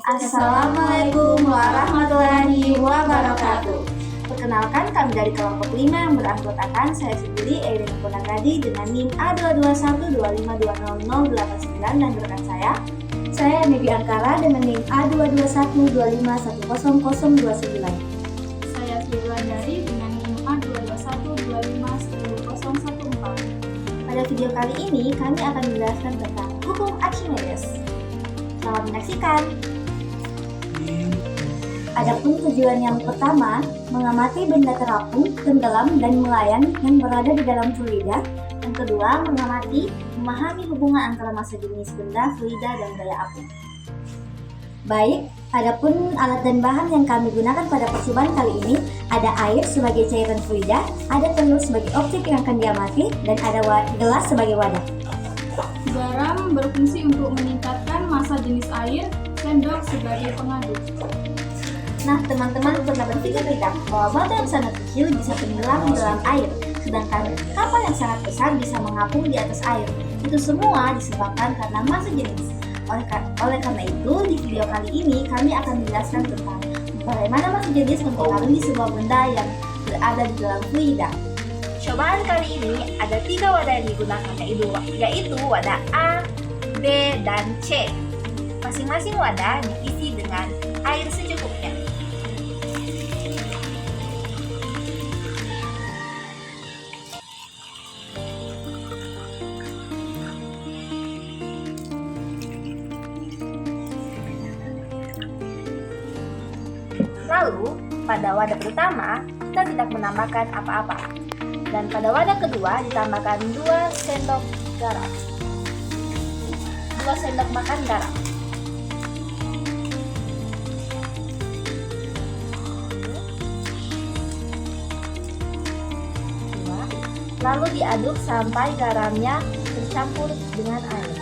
Assalamualaikum warahmatullahi wabarakatuh. Perkenalkan, kami dari kelompok 5 yang beranggotakan saya sendiri, Erin Konagadi dengan NIM A22125200089 dan rekan saya Nidi Angkara dengan NIM A22125100029. Saya Firlandari dengan NIM A221251014. Pada video kali ini kami akan menjelaskan tentang hukum Archimedes. Selamat menyaksikan. Adapun tujuan yang pertama, mengamati benda terapung, tenggelam, dan melayang yang berada di dalam fluida. Yang kedua, memahami hubungan antara massa jenis benda, fluida, dan daya apung. Baik, adapun alat dan bahan yang kami gunakan pada percobaan kali ini, ada air sebagai cairan fluida, ada telur sebagai objek yang akan diamati, dan ada gelas sebagai wadah. Garam berfungsi untuk meningkatkan massa jenis air, sendok sebagai pengaduk. Nah, teman-teman pernah berpikir tidak bahwa batu yang sangat kecil bisa tenggelam di dalam air, sedangkan kapal yang sangat besar bisa mengapung di atas air. Itu semua disebabkan karena massa jenis. Oleh karena itu, di video kali ini kami akan menjelaskan tentang bagaimana massa jenis mempengaruhi sebuah benda yang berada di dalam fluida. Cobaan kali ini ada 3 wadah yang digunakan, yaitu wadah A, B, dan C. Masing-masing wadah diisi dengan air secukupnya. Lalu, pada wadah pertama, kita tidak menambahkan apa-apa. Dan pada wadah kedua ditambahkan 2 sendok garam. 2 sendok makan garam. Lalu diaduk sampai garamnya bercampur dengan air.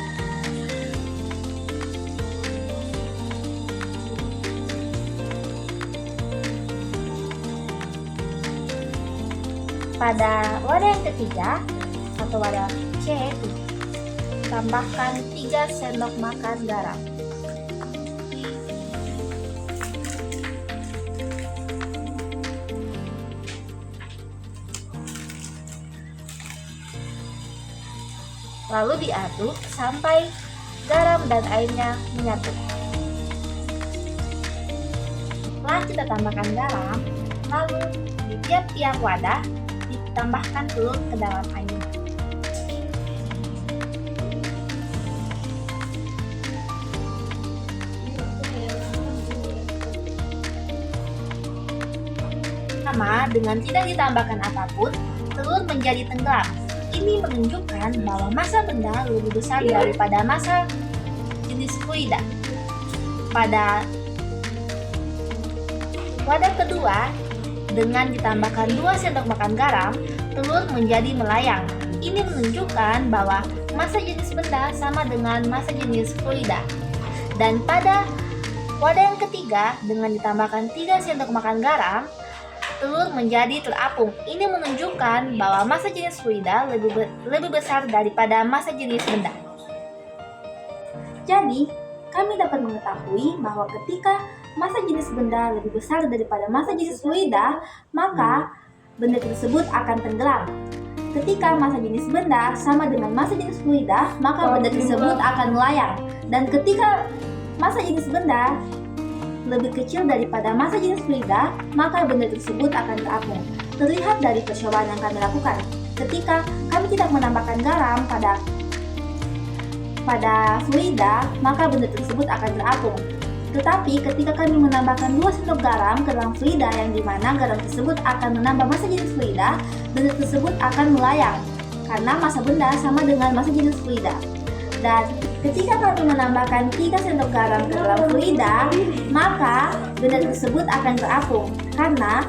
Pada wadah yang ketiga atau wadah C, tambahkan 3 sendok makan garam. Lalu diaduk sampai garam dan airnya menyatu. Setelah kita tambahkan garam, lalu di tiap-tiap wadah ditambahkan telur ke dalam air. Sama dengan tidak ditambahkan apapun, telur menjadi tenggelam. Ini menunjukkan bahwa massa benda lebih besar daripada massa jenis fluida. Pada wadah kedua, dengan ditambahkan 2 sendok makan garam, telur menjadi melayang. Ini menunjukkan bahwa massa jenis benda sama dengan massa jenis fluida. Dan pada wadah yang ketiga, dengan ditambahkan 3 sendok makan garam, telur menjadi terapung. Ini menunjukkan bahwa massa jenis fluida lebih besar daripada massa jenis benda. Jadi, kami dapat mengetahui bahwa ketika massa jenis benda lebih besar daripada massa jenis fluida, maka benda tersebut akan tenggelam. Ketika massa jenis benda sama dengan massa jenis fluida, maka benda tersebut akan melayang. Dan ketika massa jenis benda lebih kecil daripada massa jenis fluida, maka benda tersebut akan terapung. Terlihat dari percobaan yang kami lakukan. Ketika kami tidak menambahkan garam pada fluida, maka benda tersebut akan terapung. Tetapi ketika kami menambahkan 2 sendok garam ke dalam fluida, yang dimana garam tersebut akan menambah massa jenis fluida, benda tersebut akan melayang karena massa benda sama dengan massa jenis fluida. Dan ketika kami menambahkan 3 sendok garam ke dalam fluida, maka benda tersebut akan terapung karena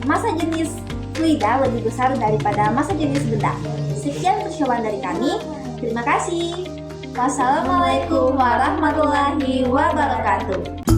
massa jenis fluida lebih besar daripada massa jenis benda. Sekian percobaan dari kami. Terima kasih. Wassalamualaikum warahmatullahi wabarakatuh.